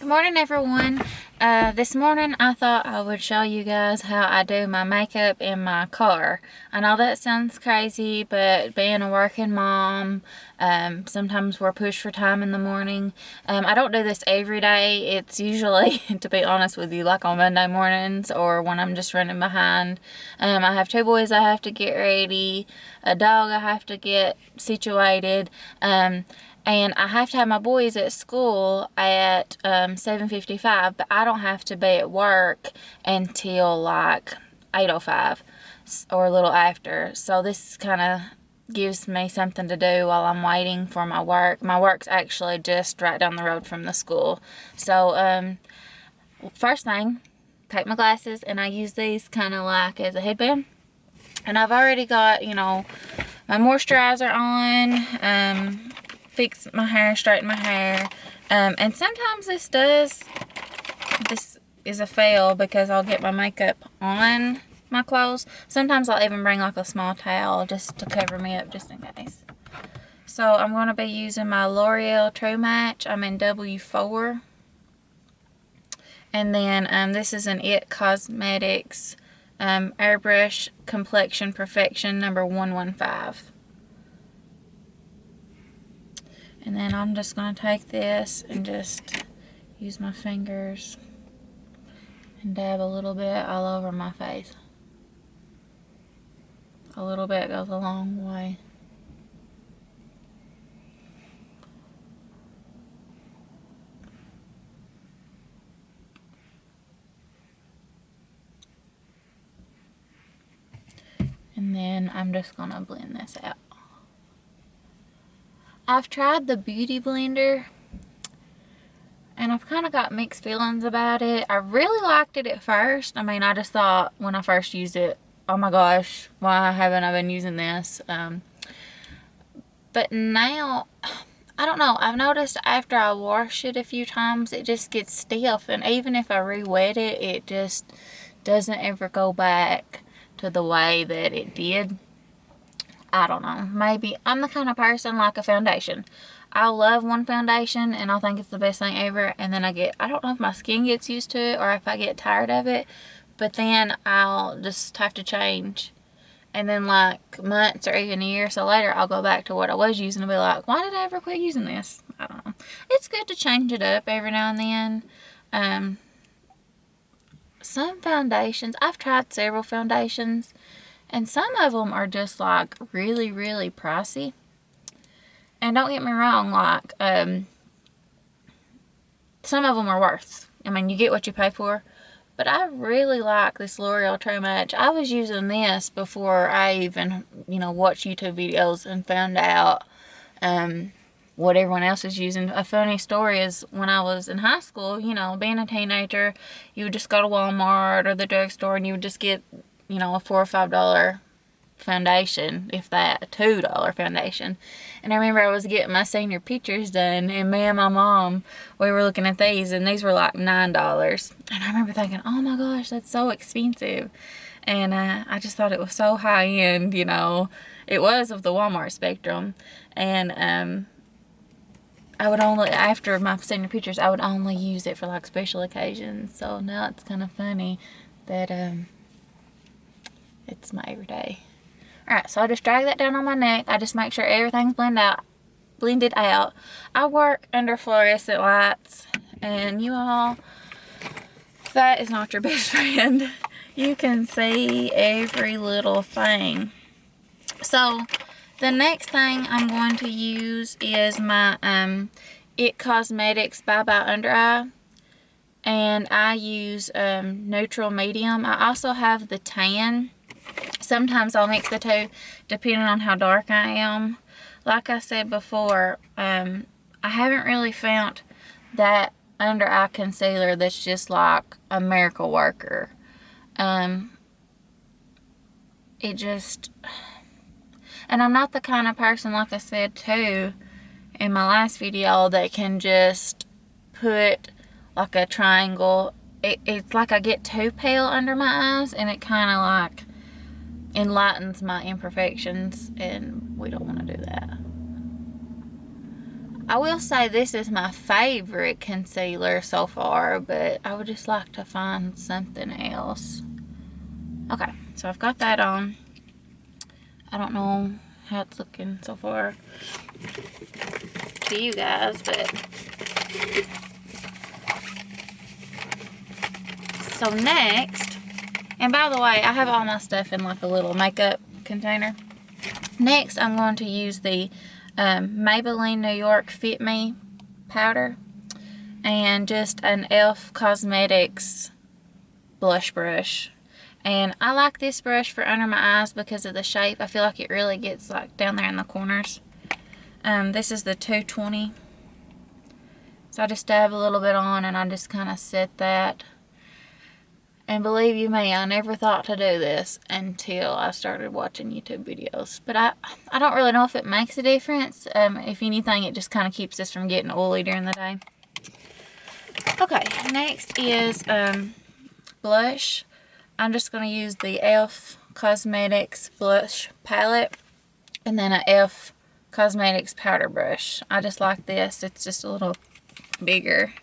Good morning, everyone. This morning I thought I would show you guys how I do my makeup in my car. I know that sounds crazy, but being a working mom, sometimes we're pushed for time in the morning. I don't do this every day. It's usually, to be honest with you, like on Monday mornings or when I'm just running behind. I have two boys I have to get ready, a dog I have to get situated. And I have to have my boys at school at 7:55, but I don't have to be at work until like 8:05 or a little after. So this kind of gives me something to do while I'm waiting for my work. My work's actually just right down the road from the school. So first thing, take my glasses, and I use these kind of like as a headband. And I've already got, my moisturizer on. Fix my hair, straighten my hair, and sometimes this is a fail because I'll get my makeup on my clothes. Sometimes I'll even bring like a small towel just to cover me up just in case. So I'm going to be using my L'Oreal True Match. I'm in W4, and then this is an It Cosmetics Airbrush Complexion Perfection number 115. And then I'm just going to take this and just use my fingers and dab a little bit all over my face. A little bit goes a long way. And then I'm just going to blend this out. I've tried the Beauty Blender, and I've kind of got mixed feelings about it. I really liked it at first. I mean, I just thought when I first used it, oh my gosh, why haven't I been using this? But now, I don't know. I've noticed after I wash it a few times, it just gets stiff. And even if I re-wet it, it just doesn't ever go back to the way that it did. I don't know. Maybe I'm the kind of person like a foundation. I love one foundation and I think it's the best thing ever. And then I don't know if my skin gets used to it or if I get tired of it. But then I'll just have to change. And then like months or even a year or so later, I'll go back to what I was using and be like, why did I ever quit using this? I don't know. It's good to change it up every now and then. Some foundations, I've tried several foundations. And some of them are just like really, really pricey. And don't get me wrong, like some of them are worth. I mean, you get what you pay for. But I really like this L'Oreal True Match. I was using this before I even, watched YouTube videos and found out what everyone else was using. A funny story is when I was in high school, being a teenager, you would just go to Walmart or the drugstore and you would just get a $4 or $5 foundation, if that, a $2 foundation. And I remember I was getting my senior pictures done, and me and my mom, we were looking at these, and these were like $9. And I remember thinking, oh my gosh, that's so expensive. And I just thought it was so high end, It was of the Walmart spectrum. And I would only, after my senior pictures, I would only use it for like special occasions. So now it's kind of funny that it's my everyday. Alright, so I just drag that down on my neck. I just make sure everything's blended out. I work under fluorescent lights, and you all, that is not your best friend. You can see every little thing. So the next thing I'm going to use is my It Cosmetics Bye Bye Under Eye. And I use neutral medium. I also have the tan. Sometimes I'll mix the two depending on how dark I am. Like I said before, I haven't really found that under eye concealer that's just like a miracle worker. And I'm not the kind of person, like I said too in my last video, that can just put like a triangle. It's like I get too pale under my eyes, and it kind of like enlightens my imperfections, and we don't want to do that. I will say this is my favorite concealer so far, but I would just like to find something else. Okay, so I've got that on. I don't know how it's looking so far to you guys, but so next, and by the way, I have all my stuff in like a little makeup container. Next, I'm going to use the Maybelline New York Fit Me powder and just an e.l.f. Cosmetics blush brush. And I like this brush for under my eyes because of the shape. I feel like it really gets like down there in the corners. This is the 220. So I just dab a little bit on and I just kind of set that. And believe you me, I never thought to do this until I started watching YouTube videos. But I don't really know if it makes a difference. If anything, it just kind of keeps this from getting oily during the day. Okay, next is blush. I'm just going to use the e.l.f. Cosmetics blush palette and then an e.l.f. Cosmetics powder brush. I just like this. It's just a little bigger.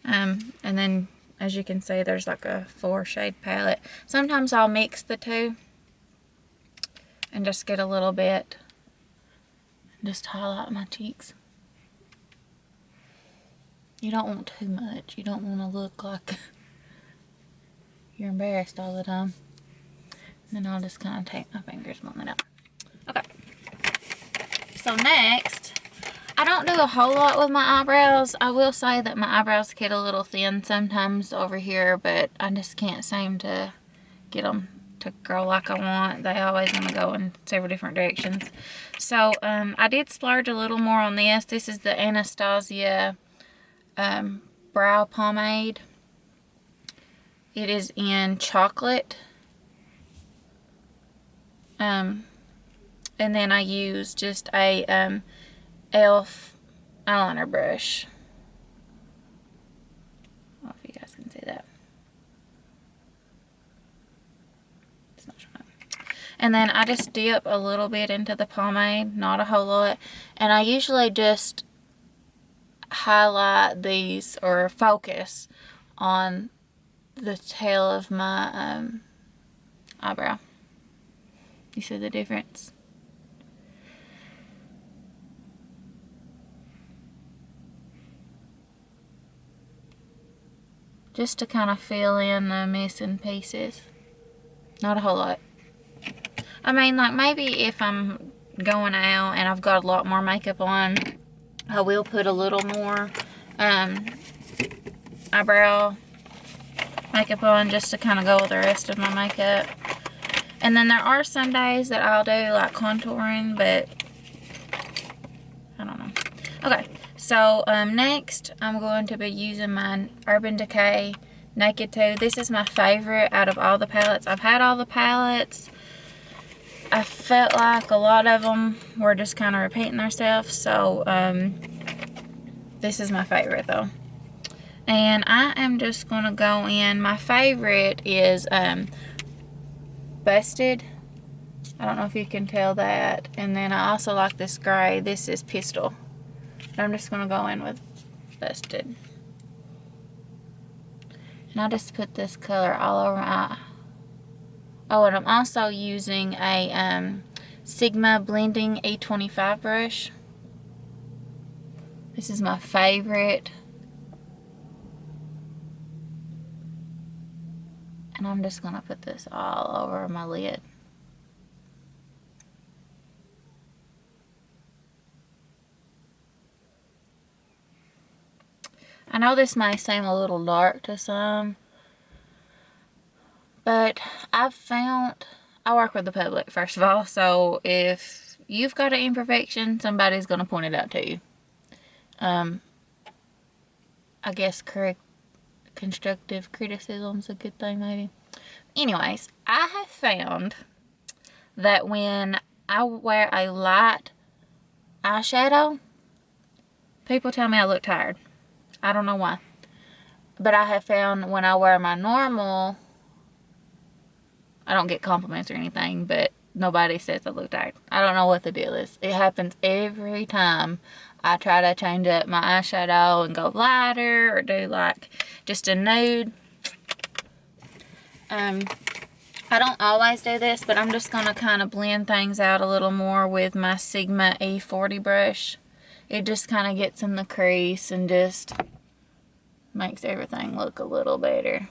And then, as you can see, there's like a 4-shade palette. Sometimes I'll mix the two and just get a little bit. Just highlight my cheeks. You don't want too much. You don't want to look like you're embarrassed all the time. And then I'll just kind of take my fingers and blend it out. Okay. So next, I don't do a whole lot with my eyebrows. I will say that my eyebrows get a little thin sometimes over here, but I just can't seem to get them to grow like I want. They always want to go in several different directions. So I did splurge a little more on this. This is the Anastasia brow pomade. It is in chocolate. And then I use just a e.l.f. eyeliner brush. I don't know if you guys can see that. It's not showing up. And then I just dip a little bit into the pomade, not a whole lot. And I usually just highlight these or focus on the tail of my eyebrow. You see the difference? Just to kind of fill in the missing pieces. Not a whole lot. I mean, like maybe if I'm going out and I've got a lot more makeup on, I will put a little more eyebrow makeup on just to kind of go with the rest of my makeup. And then there are some days that I'll do like contouring, but I don't know. Okay, so next I'm going to be using my Urban Decay Naked 2. This is my favorite out of all the palettes. I've had all the palettes. I felt like a lot of them were just kind of repeating themselves, so this is my favorite though. And I am just going to go in. My favorite is Busted. I don't know if you can tell that. And then I also like this gray. This is Pistol. And I'm just going to go in with Busted. And I just put this color all over my eye. Oh, and I'm also using a Sigma Blending E25 brush. This is my favorite. And I'm just going to put this all over my lid. I know this may seem a little dark to some, but I've found, I work with the public first of all, so if you've got an imperfection, somebody's going to point it out to you. I guess constructive criticism's a good thing maybe. Anyways, I have found that when I wear a light eyeshadow, people tell me I look tired. I don't know why. But I have found when I wear my normal, I don't get compliments or anything, but nobody says I look tired. I don't know what the deal is. It happens every time I try to change up my eyeshadow and go lighter or do like just a nude. I don't always do this, but I'm just going to kind of blend things out a little more with my Sigma E40 brush. It just kind of gets in the crease and just makes everything look a little better.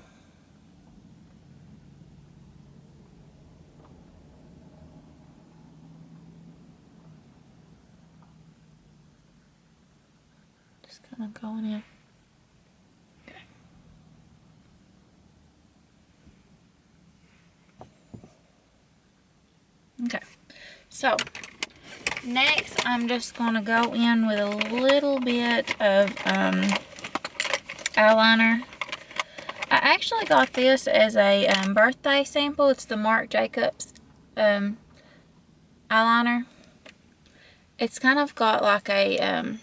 Just kind of going in. Okay, so next I'm just going to go in with a little bit of eyeliner. I actually got this as a birthday sample. It's the Marc Jacobs eyeliner. It's kind of got like a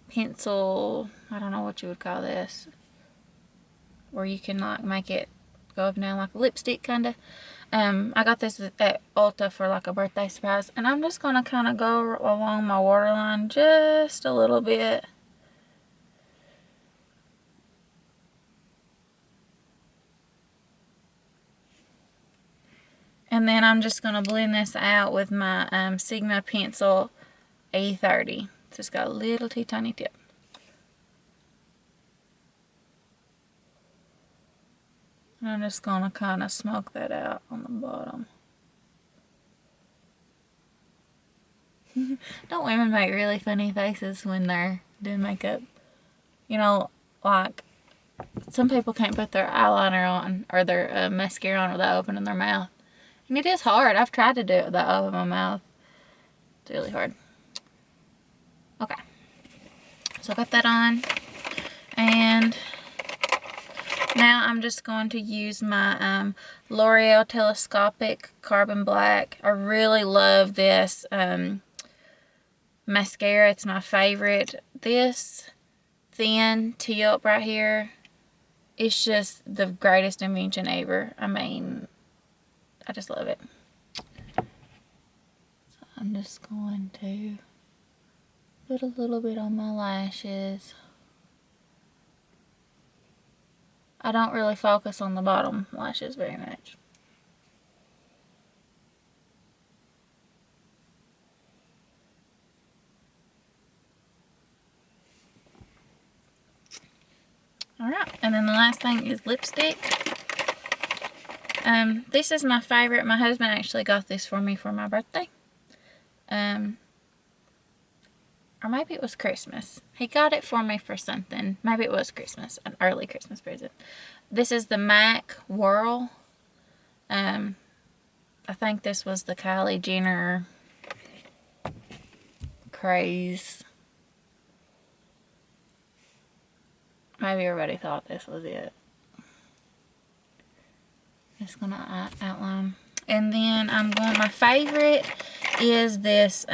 pencil, I don't know what you would call this, where you can like make it go up and down like a lipstick kind of. I got this at Ulta for like a birthday surprise, and I'm just going to kind of go along my waterline just a little bit. And then I'm just going to blend this out with my Sigma pencil E30. It's just got a little teeny tiny tip. And I'm just going to kind of smoke that out on the bottom. Don't women make really funny faces when they're doing makeup? You know, like some people can't put their eyeliner on or their mascara on without opening their mouth. And it is hard. I've tried to do it without opening my mouth. It's really hard. Okay. So I got that on. And now I'm just going to use my L'Oreal Telescopic Carbon Black. I really love this mascara. It's my favorite. This thin tip right here, it's just the greatest invention ever. I mean, I just love it. So I'm just going to put a little bit on my lashes. I don't really focus on the bottom lashes very much. Alright, and then the last thing is lipstick. This is my favorite. My husband actually got this for me for my birthday. Or maybe it was Christmas. He got it for me for something. Maybe it was Christmas, an early Christmas present. This is the MAC Whirl. I think this was the Kylie Jenner Craze. Maybe everybody thought this was it. Just gonna outline. And then I'm going, my favorite is this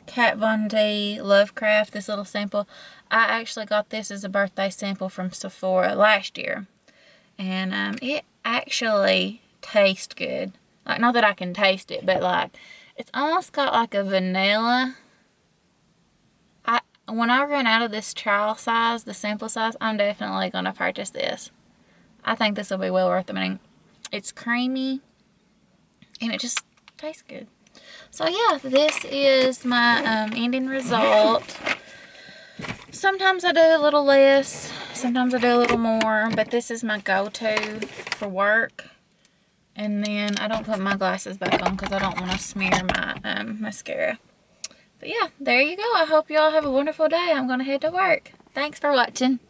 Kat Von D Lovecraft, this little sample. I actually got this as a birthday sample from Sephora last year. And it actually tastes good. Like, not that I can taste it, but like, it's almost got like a vanilla. When I run out of this trial size, the sample size, I'm definitely going to purchase this. I think this will be well worth the money. It's creamy, and it just tastes good. So yeah, this is my ending result. Sometimes I do a little less, sometimes I do a little more, but this is my go-to for work. And then I don't put my glasses back on because I don't want to smear my mascara. But yeah, there you go. I hope you all have a wonderful day. I'm going to head to work. Thanks for watching.